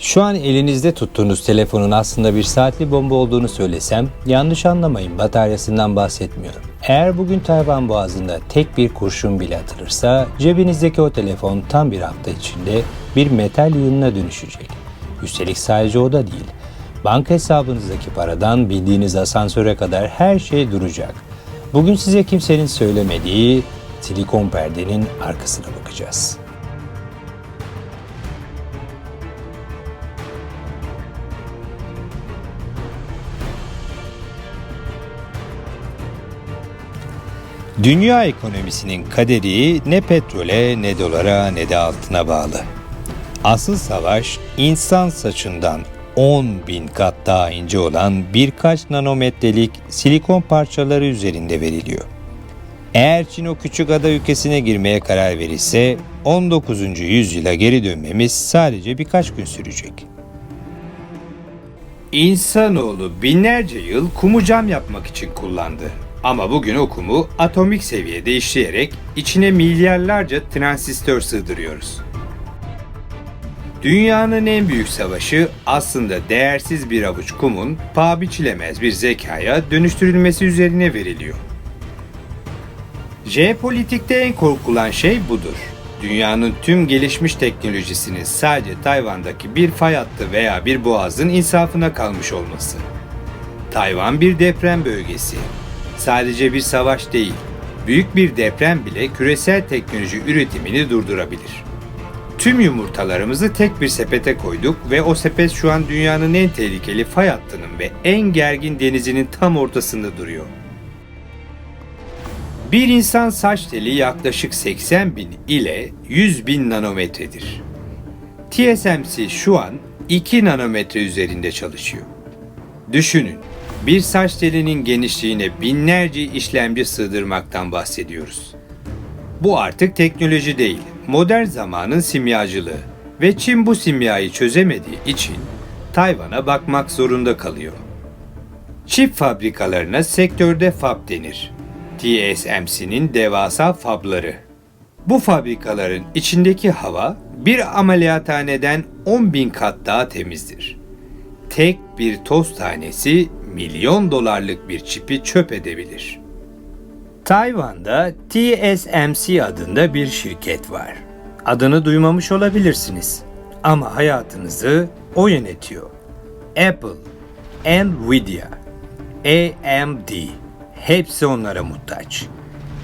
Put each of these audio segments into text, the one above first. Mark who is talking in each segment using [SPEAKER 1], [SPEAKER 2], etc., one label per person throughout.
[SPEAKER 1] Şu an elinizde tuttuğunuz telefonun aslında bir saatli bomba olduğunu söylesem yanlış anlamayın, bataryasından bahsetmiyorum. Eğer bugün Tayvan Boğazı'nda tek bir kurşun bile atılırsa cebinizdeki o telefon tam bir hafta içinde bir metal yığınına dönüşecek. Üstelik sadece o da değil. Banka hesabınızdaki paradan bildiğiniz asansöre kadar her şey duracak. Bugün size kimsenin söylemediği silikon perdenin arkasına bakacağız. Dünya ekonomisinin kaderi ne petrole, ne dolara, ne de altına bağlı. Asıl savaş insan saçından 10.000 kat daha ince olan birkaç nanometrelik silikon parçaları üzerinde veriliyor. Eğer Çin o küçük ada ülkesine girmeye karar verirse 19. yüzyıla geri dönmemiz sadece birkaç gün sürecek. İnsanoğlu binlerce yıl kumu cam yapmak için kullandı. Ama bugün o kumu atomik seviyede işleyerek içine milyarlarca transistör sığdırıyoruz. Dünyanın en büyük savaşı aslında değersiz bir avuç kumun paha biçilemez bir zekaya dönüştürülmesi üzerine veriliyor. Jeopolitikte en korkulan şey budur. Dünyanın tüm gelişmiş teknolojisinin sadece Tayvan'daki bir fay hattı veya bir boğazın insafına kalmış olması. Tayvan bir deprem bölgesi. Sadece bir savaş değil, büyük bir deprem bile küresel teknoloji üretimini durdurabilir. Tüm yumurtalarımızı tek bir sepete koyduk ve o sepet şu an dünyanın en tehlikeli fay hattının ve en gergin denizinin tam ortasında duruyor. Bir insan saç teli yaklaşık 80.000 ile 100.000 nanometredir. TSMC şu an 2 nanometre üzerinde çalışıyor. Düşünün, bir saç telinin genişliğine binlerce işlemci sığdırmaktan bahsediyoruz. Bu artık teknoloji değil, modern zamanın simyacılığı ve Çin bu simyayı çözemediği için Tayvan'a bakmak zorunda kalıyor. Çip fabrikalarına sektörde fab denir. TSMC'nin devasa fabları. Bu fabrikaların içindeki hava bir ameliyathaneden 10.000 kat daha temizdir. Tek bir toz tanesi milyon dolarlık bir çipi çöp edebilir. Tayvan'da TSMC adında bir şirket var. Adını duymamış olabilirsiniz ama hayatınızı o yönetiyor. Apple, Nvidia, AMD hepsi onlara muhtaç.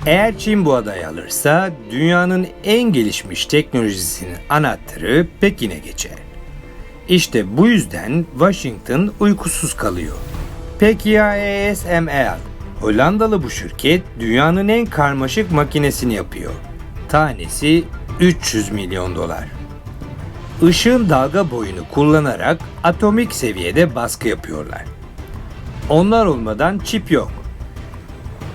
[SPEAKER 1] Eğer Çin bu adayı alırsa dünyanın en gelişmiş teknolojisinin anahtarı Pekin'e geçer. İşte bu yüzden Washington uykusuz kalıyor. Peki ya ASML? Hollandalı bu şirket dünyanın en karmaşık makinesini yapıyor. Tanesi 300 milyon dolar. Işığın dalga boyunu kullanarak atomik seviyede baskı yapıyorlar. Onlar olmadan çip yok.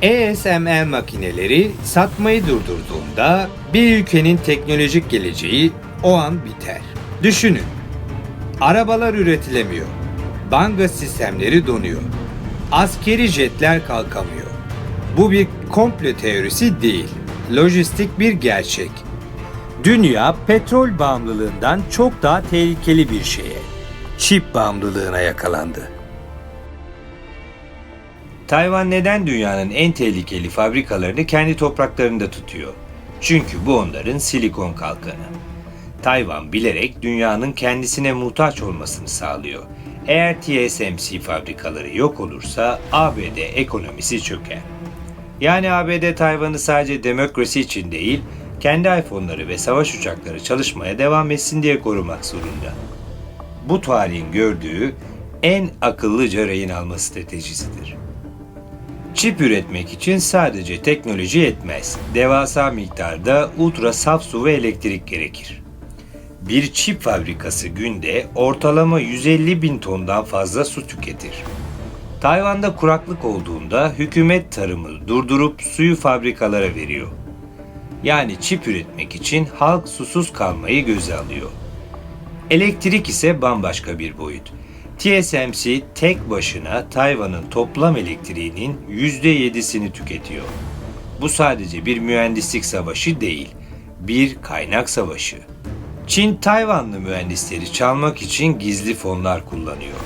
[SPEAKER 1] ASML makineleri satmayı durdurduğunda bir ülkenin teknolojik geleceği o an biter. Düşünün. Arabalar üretilemiyor. Banka sistemleri donuyor. Askeri jetler kalkamıyor. Bu bir komplo teorisi değil. Lojistik bir gerçek. Dünya petrol bağımlılığından çok daha tehlikeli bir şeye, çip bağımlılığına yakalandı. Tayvan neden dünyanın en tehlikeli fabrikalarını kendi topraklarında tutuyor? Çünkü bu onların silikon kalkanı. Tayvan bilerek dünyanın kendisine muhtaç olmasını sağlıyor. Eğer TSMC fabrikaları yok olursa ABD ekonomisi çöker. Yani ABD Tayvan'ı sadece demokrasi için değil, kendi iPhone'ları ve savaş uçakları çalışmaya devam etsin diye korumak zorunda. Bu tarihin gördüğü en akıllıca rehin alma stratejisidir. Çip üretmek için sadece teknoloji yetmez. Devasa miktarda ultra saf su ve elektrik gerekir. Bir çip fabrikası günde ortalama 150.000 tondan fazla su tüketir. Tayvan'da kuraklık olduğunda hükümet tarımı durdurup suyu fabrikalara veriyor. Yani çip üretmek için halk susuz kalmayı göze alıyor. Elektrik ise bambaşka bir boyut. TSMC tek başına Tayvan'ın toplam elektriğinin %7'sini tüketiyor. Bu sadece bir mühendislik savaşı değil, bir kaynak savaşı. Çin, Tayvanlı mühendisleri çalmak için gizli fonlar kullanıyor.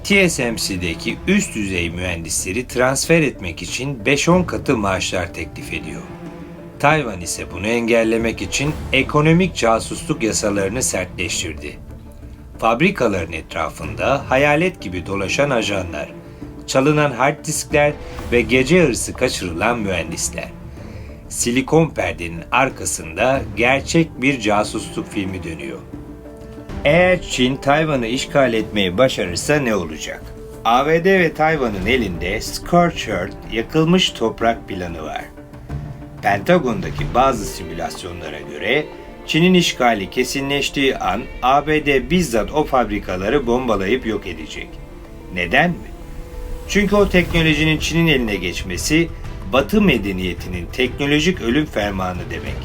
[SPEAKER 1] TSMC'deki üst düzey mühendisleri transfer etmek için 5-10 katı maaşlar teklif ediyor. Tayvan ise bunu engellemek için ekonomik casusluk yasalarını sertleştirdi. Fabrikaların etrafında hayalet gibi dolaşan ajanlar, çalınan hard diskler ve gece yarısı kaçırılan mühendisler. Silikon perdenin arkasında gerçek bir casusluk filmi dönüyor. Eğer Çin Tayvan'ı işgal etmeyi başarırsa ne olacak? ABD ve Tayvan'ın elinde Scorched Earth, yakılmış toprak planı var. Pentagon'daki bazı simülasyonlara göre Çin'in işgali kesinleştiği an ABD bizzat o fabrikaları bombalayıp yok edecek. Neden mi? Çünkü o teknolojinin Çin'in eline geçmesi Batı medeniyetinin teknolojik ölüm fermanı demek.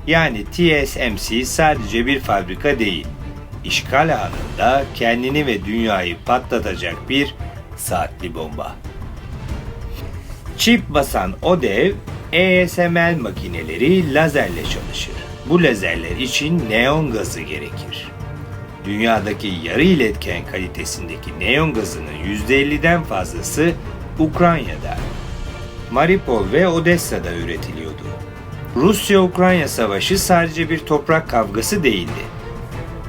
[SPEAKER 1] Yani TSMC sadece bir fabrika değil, işgal anında kendini ve dünyayı patlatacak bir saatli bomba. Çip basan o dev ASML makineleri lazerle çalışır. Bu lazerler için neon gazı gerekir. Dünyadaki yarı iletken kalitesindeki neon gazının %50'den fazlası Ukrayna'da, Mariupol ve Odessa'da üretiliyordu. Rusya-Ukrayna savaşı sadece bir toprak kavgası değildi.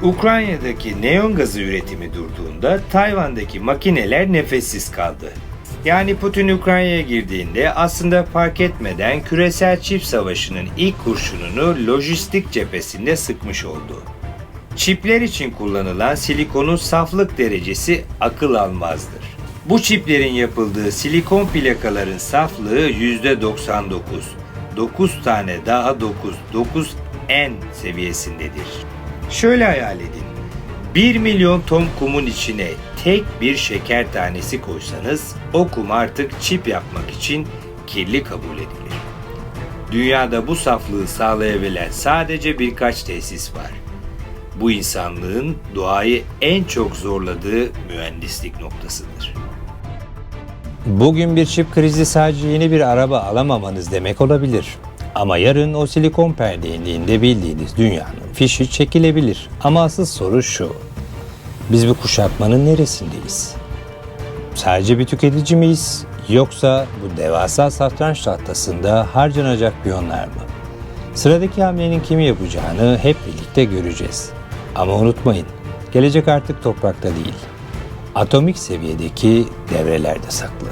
[SPEAKER 1] Ukrayna'daki neon gazı üretimi durduğunda Tayvan'daki makineler nefessiz kaldı. Yani Putin Ukrayna'ya girdiğinde aslında fark etmeden küresel çip savaşının ilk kurşununu lojistik cephesinde sıkmış oldu. Çipler için kullanılan silikonun saflık derecesi akıl almazdır. Bu çiplerin yapıldığı silikon plakaların saflığı %99. 9 tane daha 9N seviyesindedir. Şöyle hayal edin. 1 milyon ton kumun içine tek bir şeker tanesi koysanız o kum artık çip yapmak için kirli kabul edilir. Dünyada bu saflığı sağlayabilen sadece birkaç tesis var. Bu insanlığın doğayı en çok zorladığı mühendislik noktasıdır.
[SPEAKER 2] Bugün bir çip krizi sadece yeni bir araba alamamanız demek olabilir. Ama yarın o silikon perde indiğinde bildiğiniz dünyanın fişi çekilebilir. Ama asıl soru şu: biz bu kuşatmanın neresindeyiz? Sadece bir tüketici miyiz? Yoksa bu devasa satranç tahtasında harcanacak piyonlar mı? Sıradaki hamlenin kimi yapacağını hep birlikte göreceğiz. Ama unutmayın, gelecek artık toprakta değil, atomik seviyedeki devrelerde saklı.